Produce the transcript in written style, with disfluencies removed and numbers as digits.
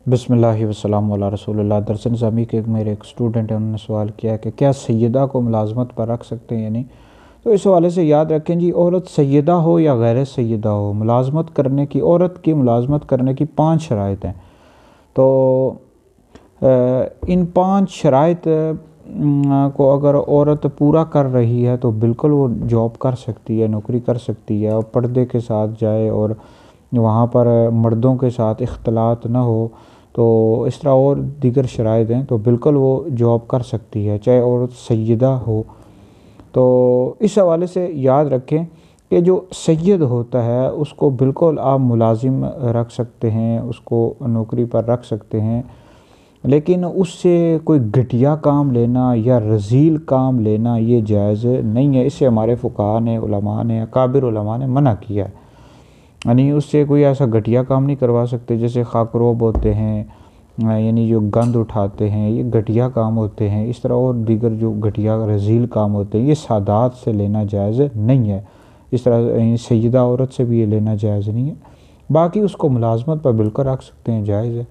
بسم اللہ وسلام علی رسول اللہ۔ درس نظامی کے میرے ایک اسٹوڈنٹ ہیں، انہوں نے سوال کیا کہ کیا سیدہ کو ملازمت پر رکھ سکتے ہیں یا نہیں؟ تو اس حوالے سے یاد رکھیں جی، عورت سیدہ ہو یا غیر سیدہ ہو، ملازمت کرنے کی، عورت کی ملازمت کرنے کی 5 شرائط ہیں۔ تو ان 5 شرائط کو اگر عورت پورا کر رہی ہے تو بالکل وہ جاب کر سکتی ہے، نوکری کر سکتی ہے، اور پردے کے ساتھ جائے اور وہاں پر مردوں کے ساتھ اختلاط نہ ہو، تو اس طرح اور دیگر شرائط ہیں، تو بالکل وہ جاب کر سکتی ہے چاہے عورت سیدہ ہو۔ تو اس حوالے سے یاد رکھیں کہ جو سید ہوتا ہے اس کو بالکل آپ ملازم رکھ سکتے ہیں، اس کو نوکری پر رکھ سکتے ہیں، لیکن اس سے کوئی گھٹیا کام لینا یا رذیل کام لینا یہ جائز نہیں ہے۔ اس سے ہمارے فقہاء نے، علماء نے، اکابر علماء نے منع کیا ہے، یعنی اس سے کوئی ایسا گھٹیا کام نہیں کروا سکتے، جیسے خاکروب ہوتے ہیں، یعنی جو گند اٹھاتے ہیں، یہ گھٹیا کام ہوتے ہیں۔ اس طرح اور دیگر جو گھٹیا رذیل کام ہوتے ہیں، یہ سادات سے لینا جائز نہیں ہے۔ اس طرح سیدہ عورت سے بھی یہ لینا جائز نہیں ہے۔ باقی اس کو ملازمت پر بالکل رکھ سکتے ہیں، جائز ہے۔